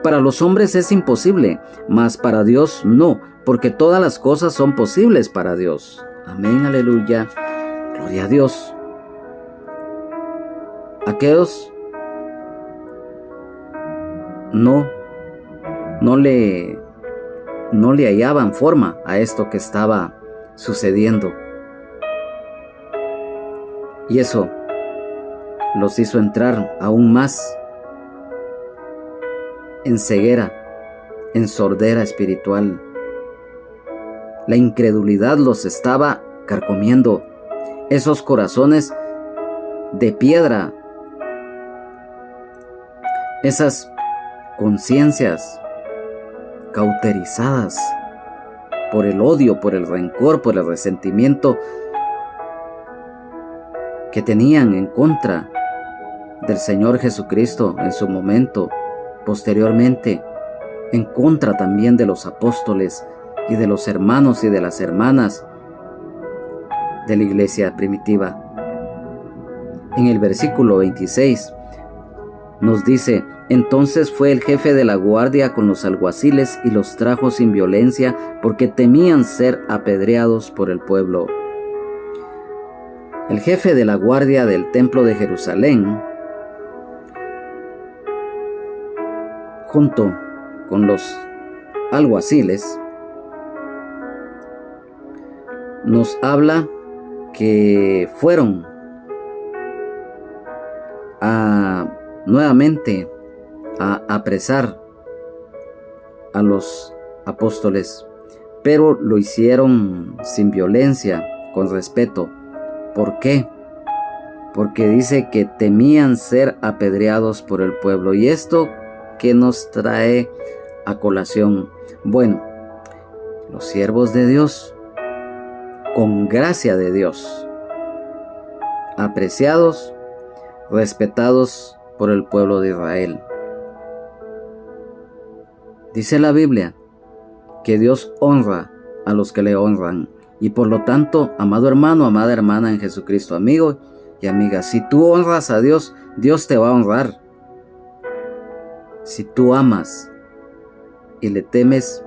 para los hombres es imposible, mas para Dios no, porque todas las cosas son posibles para Dios. Amén, aleluya, gloria a Dios. Aquellos no le hallaban forma a esto que estaba sucediendo. Y eso los hizo entrar aún más en ceguera, en sordera espiritual. La incredulidad los estaba carcomiendo. Esos corazones de piedra, esas conciencias cauterizadas por el odio, por el rencor, por el resentimiento que tenían en contra del Señor Jesucristo en su momento, posteriormente en contra también de los apóstoles y de los hermanos y de las hermanas de la iglesia primitiva. En el versículo 26 nos dice: entonces fue el jefe de la guardia con los alguaciles y los trajo sin violencia, porque temían ser apedreados por el pueblo. El jefe de la guardia del templo de Jerusalén, junto con los alguaciles, nos habla que fueron nuevamente a apresar a los apóstoles, pero lo hicieron sin violencia, con respeto. ¿Por qué? Porque dice que temían ser apedreados por el pueblo. ¿Y esto qué nos trae a colación? Bueno, los siervos de Dios, con gracia de Dios, apreciados, respetados por el pueblo de Israel. Dice la Biblia que Dios honra a los que le honran. Y por lo tanto, amado hermano, amada hermana en Jesucristo, amigo y amiga, si tú honras a Dios, Dios te va a honrar. Si tú amas y le temes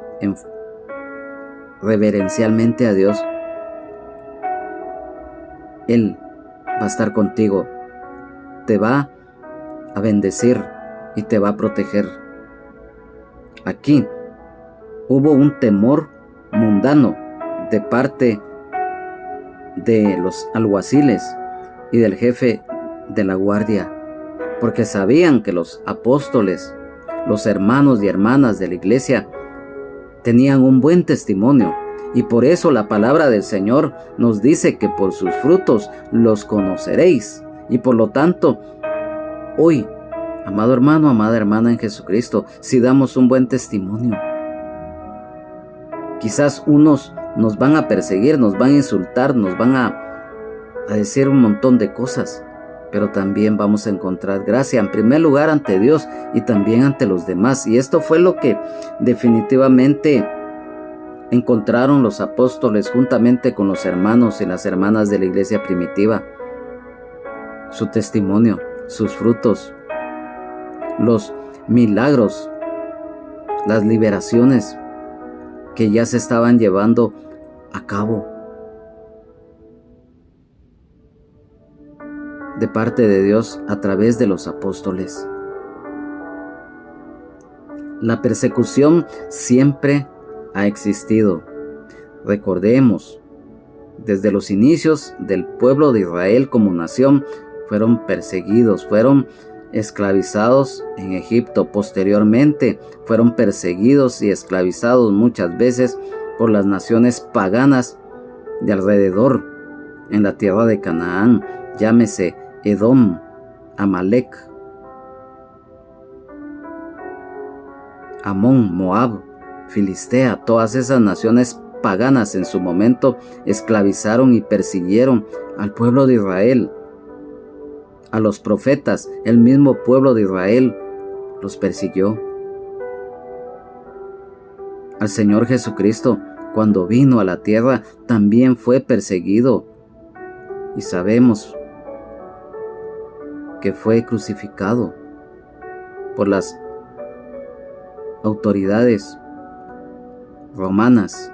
reverencialmente a Dios, Él va a estar contigo, te va a bendecir y te va a proteger. Aquí hubo un temor mundano de parte de los alguaciles y del jefe de la guardia, porque sabían que los apóstoles, los hermanos y hermanas de la iglesia, tenían un buen testimonio. Y por eso la palabra del Señor nos dice que por sus frutos los conoceréis. Y por lo tanto, hoy, amado hermano, amada hermana en Jesucristo, si damos un buen testimonio, quizás unos nos van a perseguir, nos van a insultar, nos van a decir un montón de cosas, pero también vamos a encontrar gracia en primer lugar ante Dios y también ante los demás. Y esto fue lo que definitivamente encontraron los apóstoles juntamente con los hermanos y las hermanas de la iglesia primitiva. Su testimonio, sus frutos, los milagros, las liberaciones que ya se estaban llevando a cabo de parte de Dios a través de los apóstoles. La persecución siempre ha existido. Recordemos, desde los inicios del pueblo de Israel como nación, fueron perseguidos, fueron esclavizados en Egipto. Posteriormente fueron perseguidos y esclavizados muchas veces por las naciones paganas de alrededor en la tierra de Canaán, llámese Edom, Amalek, Amón, Moab, Filistea. Todas esas naciones paganas en su momento esclavizaron y persiguieron al pueblo de Israel. A los profetas, el mismo pueblo de Israel los persiguió. Al Señor Jesucristo, cuando vino a la tierra, también fue perseguido. Y sabemos que fue crucificado por las autoridades romanas,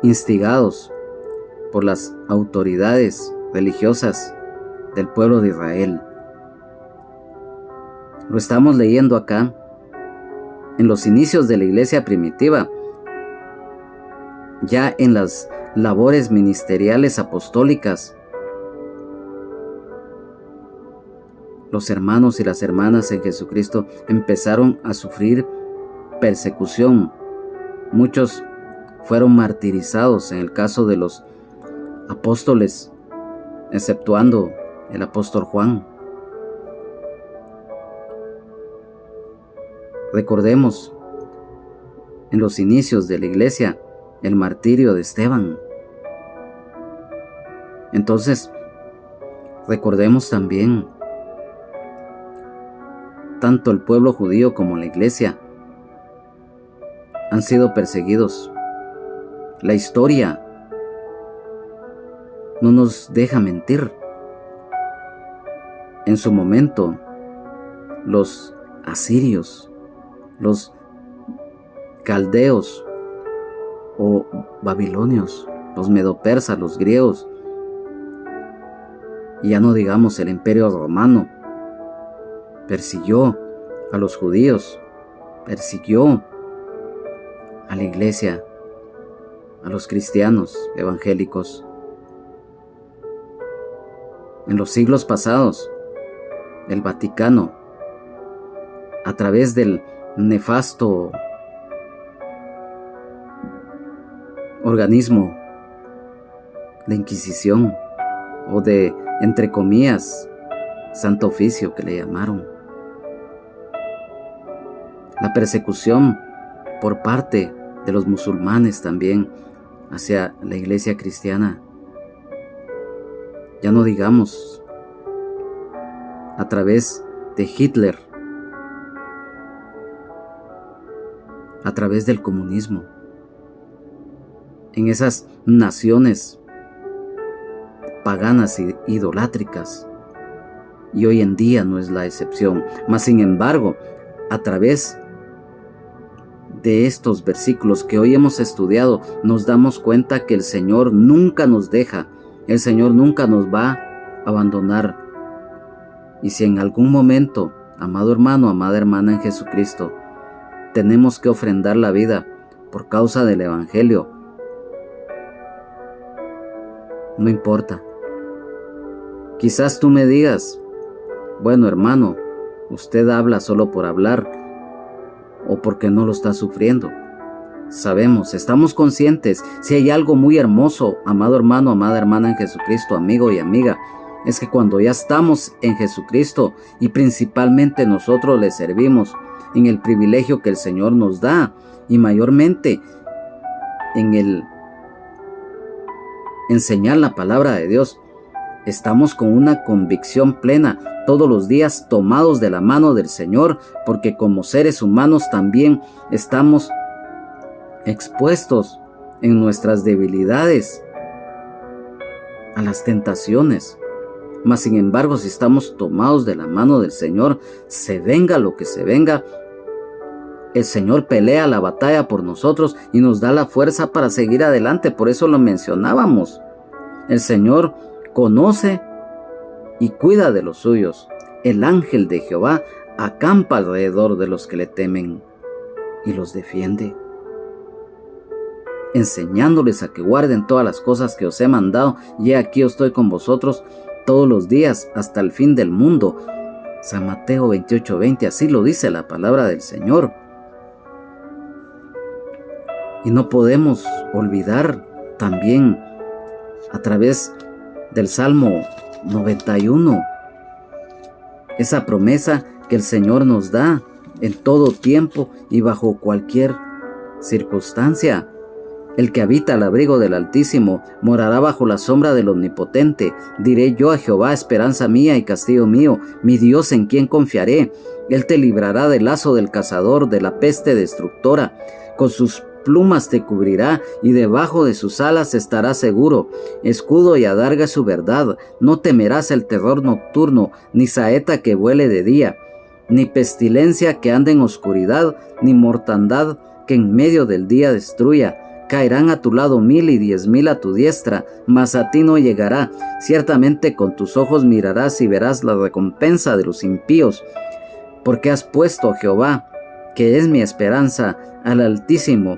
instigados por las autoridades religiosas del pueblo de Israel. Lo estamos leyendo acá en los inicios de la iglesia primitiva, ya en las labores ministeriales apostólicas. Los hermanos y las hermanas en Jesucristo empezaron a sufrir persecución. Muchos fueron martirizados en el caso de los apóstoles, exceptuando el apóstol Juan. Recordemos en los inicios de la iglesia el martirio de Esteban. Entonces, recordemos también tanto el pueblo judío como la iglesia han sido perseguidos. La historia no nos deja mentir. En su momento, los asirios, los caldeos o babilonios, los medopersas, los griegos, y ya no digamos el imperio romano, persiguió a los judíos, persiguió a la iglesia, a los cristianos evangélicos. En los siglos pasados, el Vaticano, a través del nefasto organismo la Inquisición, o de, entre comillas, Santo Oficio que le llamaron. La persecución por parte de los musulmanes también hacia la iglesia cristiana. Ya no digamos a través de Hitler, a través del comunismo, en esas naciones paganas e idolátricas. Y hoy en día no es la excepción. Mas sin embargo, a través de estos versículos que hoy hemos estudiado, nos damos cuenta que el Señor nunca nos deja, el Señor nunca nos va a abandonar. Y si en algún momento, amado hermano, amada hermana en Jesucristo, tenemos que ofrendar la vida por causa del Evangelio, no importa. Quizás tú me digas, bueno hermano, usted habla solo por hablar o porque no lo está sufriendo. Sabemos, estamos conscientes, si hay algo muy hermoso, amado hermano, amada hermana en Jesucristo, amigo y amiga, es que cuando ya estamos en Jesucristo y principalmente nosotros le servimos en el privilegio que el Señor nos da y mayormente en el enseñar la palabra de Dios, estamos con una convicción plena todos los días tomados de la mano del Señor, porque como seres humanos también estamos expuestos en nuestras debilidades a las tentaciones. Mas sin embargo, si estamos tomados de la mano del Señor, se venga lo que se venga, el Señor pelea la batalla por nosotros y nos da la fuerza para seguir adelante. Por eso lo mencionábamos. El Señor conoce y cuida de los suyos. El ángel de Jehová acampa alrededor de los que le temen y los defiende, enseñándoles a que guarden todas las cosas que os he mandado. Y aquí yo estoy con vosotros todos los días hasta el fin del mundo. San Mateo 28:20, así lo dice la palabra del Señor. Y no podemos olvidar también a través del Salmo 91, esa promesa que el Señor nos da en todo tiempo y bajo cualquier circunstancia. El que habita al abrigo del Altísimo morará bajo la sombra del Omnipotente. Diré yo a Jehová, esperanza mía y castillo mío, mi Dios en quien confiaré. Él te librará del lazo del cazador, de la peste destructora. Con sus plumas te cubrirá y debajo de sus alas estarás seguro. Escudo y adarga es su verdad. No temerás el terror nocturno, ni saeta que vuele de día, ni pestilencia que ande en oscuridad, ni mortandad que en medio del día destruya. Caerán a tu lado 1000 y 10,000 a tu diestra, mas a ti no llegará. Ciertamente con tus ojos mirarás y verás la recompensa de los impíos. Porque has puesto a Jehová, que es mi esperanza, al Altísimo,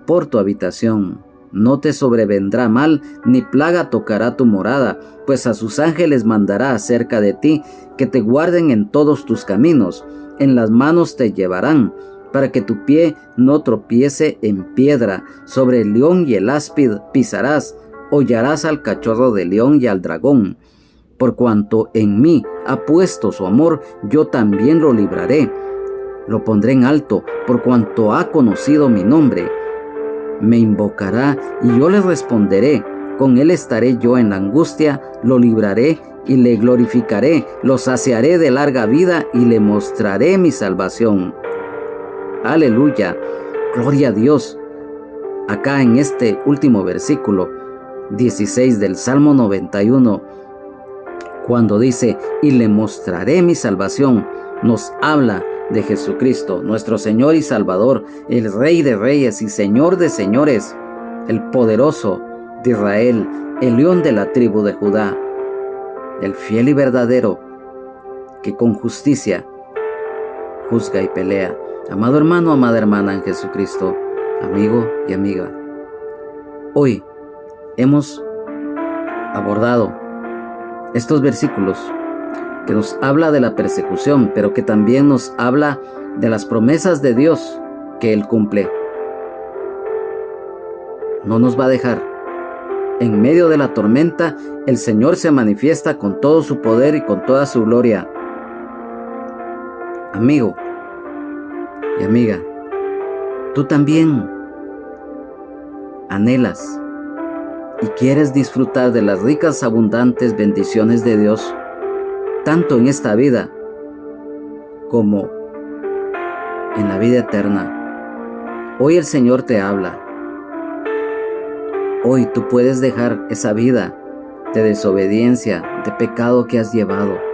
por tu habitación. No te sobrevendrá mal, ni plaga tocará tu morada, pues a sus ángeles mandará acerca de ti, que te guarden en todos tus caminos. En las manos te llevarán, para que tu pie no tropiece en piedra. Sobre el león y el áspid pisarás, hollarás al cachorro del león y al dragón. Por cuanto en mí ha puesto su amor, yo también lo libraré. Lo pondré en alto, por cuanto ha conocido mi nombre. Me invocará y yo le responderé. Con él estaré yo en la angustia, lo libraré y le glorificaré. Lo saciaré de larga vida y le mostraré mi salvación. Aleluya, gloria a Dios. Acá en este último versículo 16 del Salmo 91, cuando dice, y le mostraré mi salvación, nos habla de Jesucristo, nuestro Señor y Salvador, el Rey de Reyes y Señor de Señores, el poderoso de Israel, el León de la tribu de Judá, el fiel y verdadero, que con justicia juzga y pelea. Amado hermano, amada hermana en Jesucristo, amigo y amiga, hoy hemos abordado estos versículos que nos habla de la persecución, pero que también nos habla de las promesas de Dios que Él cumple. No nos va a dejar, En medio de la tormenta, el Señor se manifiesta con todo su poder y con toda su gloria. Amigo y amiga, tú también anhelas y quieres disfrutar de las ricas, abundantes bendiciones de Dios, tanto en esta vida como en la vida eterna. Hoy el Señor te habla. Hoy tú puedes dejar esa vida de desobediencia, de pecado que has llevado.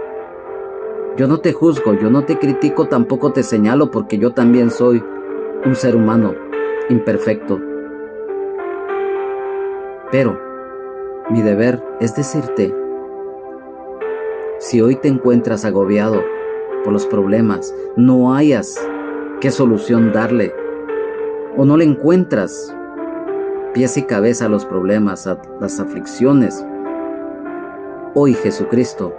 Yo no te juzgo, yo no te critico, tampoco te señalo, porque yo también soy un ser humano imperfecto. Pero mi deber es decirte, si hoy te encuentras agobiado por los problemas, no hayas qué solución darle, o no le encuentras pies y cabeza a los problemas, a las aflicciones, hoy Jesucristo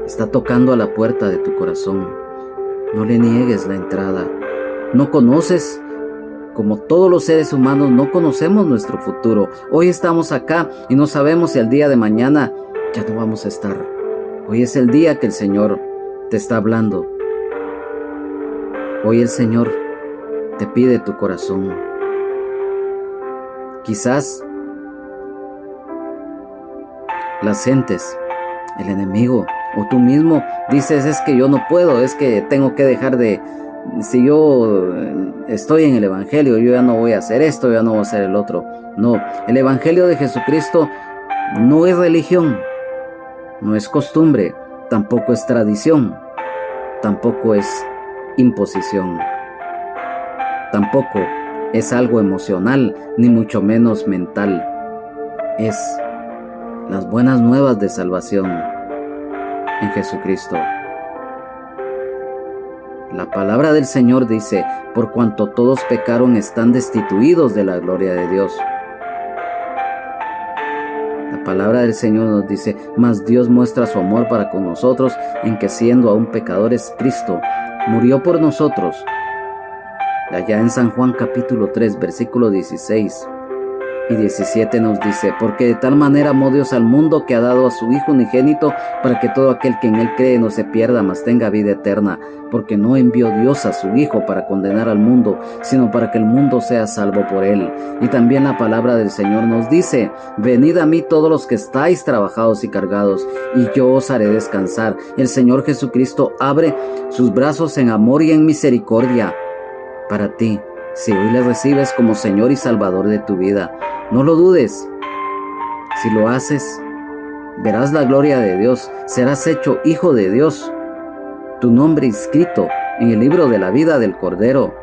está tocando a la puerta de tu corazón. No le niegues la entrada. No conoces, como todos los seres humanos, no conocemos nuestro futuro. Hoy estamos acá y no sabemos si el día de mañana ya no vamos a estar. Hoy es el día que el Señor te está hablando. Hoy el Señor te pide tu corazón. Quizás las gentes, el enemigo o tú mismo dices, es que yo no puedo, es que tengo que dejar de... Si yo estoy en el Evangelio, yo ya no voy a hacer esto, ya no voy a hacer el otro. No, el Evangelio de Jesucristo no es religión, no es costumbre, tampoco es tradición, tampoco es imposición, tampoco es algo emocional, ni mucho menos mental. Es las buenas nuevas de salvación en Jesucristo. La palabra del Señor dice, por cuanto todos pecaron están destituidos de la gloria de Dios. La palabra del Señor nos dice, mas Dios muestra su amor para con nosotros en que siendo aún pecadores, Cristo murió por nosotros. Allá en San Juan capítulo 3, versículo 16 y 17 nos dice, porque de tal manera amó Dios al mundo que ha dado a su Hijo unigénito para que todo aquel que en él cree no se pierda, mas tenga vida eterna, porque no envió Dios a su Hijo para condenar al mundo, sino para que el mundo sea salvo por él. Y también la palabra del Señor nos dice, venid a mí todos los que estáis trabajados y cargados, y yo os haré descansar. El Señor Jesucristo abre sus brazos en amor y en misericordia para ti, si hoy le recibes como Señor y Salvador de tu vida. No lo dudes. Si lo haces, verás la gloria de Dios, serás hecho hijo de Dios, tu nombre inscrito en el libro de la vida del Cordero.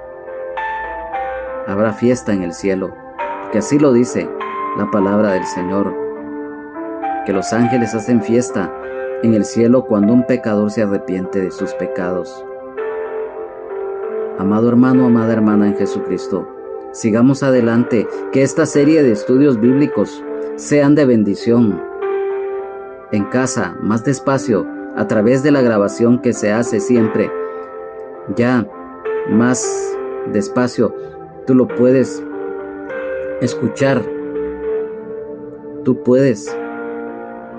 Habrá fiesta en el cielo, que así lo dice la palabra del Señor, que los ángeles hacen fiesta en el cielo cuando un pecador se arrepiente de sus pecados. Amado hermano, amada hermana en Jesucristo, sigamos adelante, que esta serie de estudios bíblicos sean de bendición. En casa, más despacio, a través de la grabación que se hace siempre, ya más despacio, tú lo puedes escuchar. Tú puedes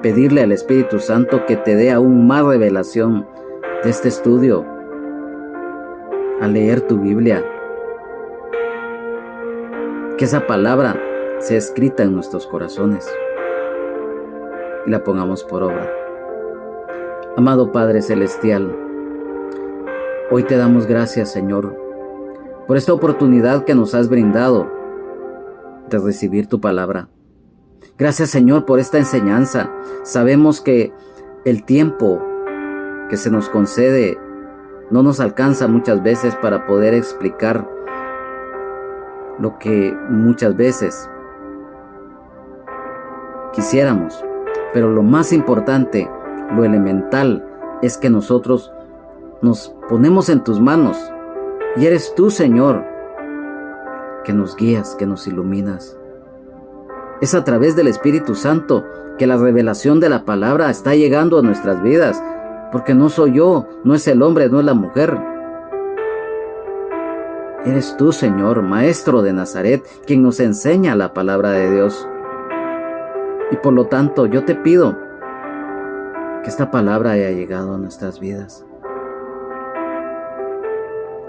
pedirle al Espíritu Santo que te dé aún más revelación de este estudio, al leer tu Biblia. Que esa palabra sea escrita en nuestros corazones y la pongamos por obra. Amado Padre Celestial, hoy te damos gracias, Señor, por esta oportunidad que nos has brindado de recibir tu palabra. Gracias, Señor, por esta enseñanza. Sabemos que el tiempo que se nos concede no nos alcanza muchas veces para poder explicar lo que muchas veces quisiéramos. Pero lo más importante, lo elemental, es que nosotros nos ponemos en tus manos. Y eres tú, Señor, que nos guías, que nos iluminas. Es a través del Espíritu Santo que la revelación de la palabra está llegando a nuestras vidas. Porque no soy yo, no es el hombre, no es la mujer. Eres tú, Señor, Maestro de Nazaret, quien nos enseña la palabra de Dios. Y por lo tanto, yo te pido que esta palabra haya llegado a nuestras vidas.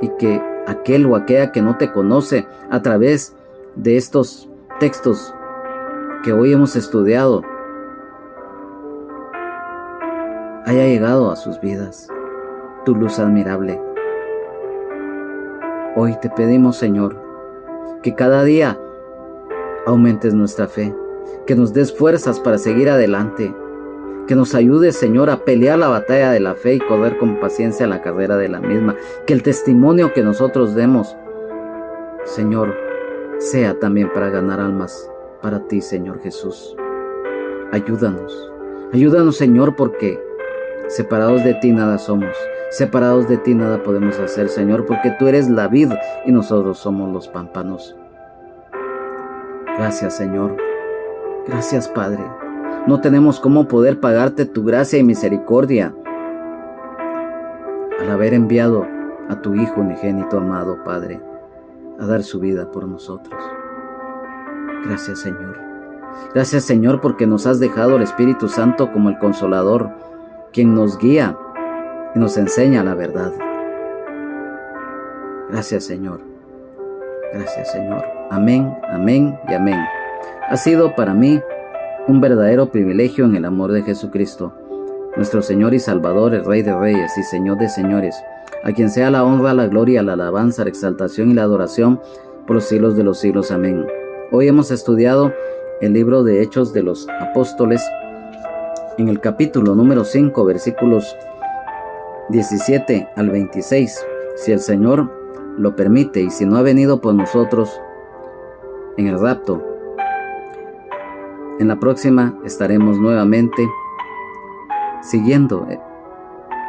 Y que aquel o aquella que no te conoce a través de estos textos que hoy hemos estudiado haya llegado a sus vidas tu luz admirable. Hoy te pedimos, Señor, que cada día aumentes nuestra fe, que nos des fuerzas para seguir adelante, que nos ayudes, Señor, a pelear la batalla de la fe y correr con paciencia la carrera de la misma, que el testimonio que nosotros demos, Señor, sea también para ganar almas para ti, Señor Jesús. Ayúdanos, Señor, porque separados de ti nada somos, separados de ti nada podemos hacer, Señor, porque tú eres la vid y nosotros somos los pámpanos. Gracias, Señor. Gracias, Padre. No tenemos cómo poder pagarte tu gracia y misericordia al haber enviado a tu Hijo unigénito amado, Padre, a dar su vida por nosotros. Gracias, Señor. Gracias, Señor, porque nos has dejado el Espíritu Santo como el Consolador, quien nos guía y nos enseña la verdad. Gracias, Señor. Gracias, Señor. Amén, amén y amén. Ha sido para mí un verdadero privilegio en el amor de Jesucristo, nuestro Señor y Salvador, el Rey de Reyes y Señor de Señores, a quien sea la honra, la gloria, la alabanza, la exaltación y la adoración por los siglos de los siglos. Amén. Hoy hemos estudiado el libro de Hechos de los Apóstoles en el capítulo número 5, versículos 17 al 26. Si el Señor lo permite y si no ha venido por nosotros en el rapto, en la próxima estaremos nuevamente siguiendo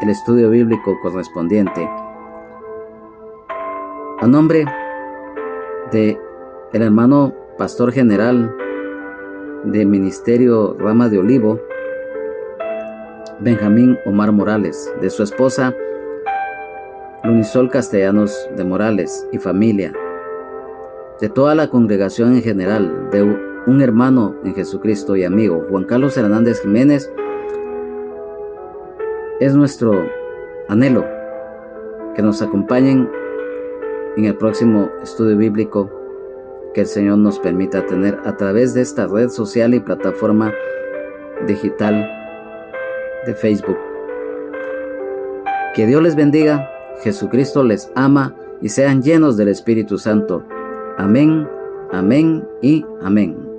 el estudio bíblico correspondiente. A nombre de el hermano pastor general de Ministerio Rama de Olivo, Benjamín Omar Morales, de su esposa Lunisol Castellanos de Morales y familia, de toda la congregación en general, de un hermano en Jesucristo y amigo, Juan Carlos Hernández Jiménez, es nuestro anhelo que nos acompañen en el próximo estudio bíblico que el Señor nos permita tener a través de esta red social y plataforma digital de Facebook. Que Dios les bendiga, Jesucristo les ama y sean llenos del Espíritu Santo. Amén, amén y amén.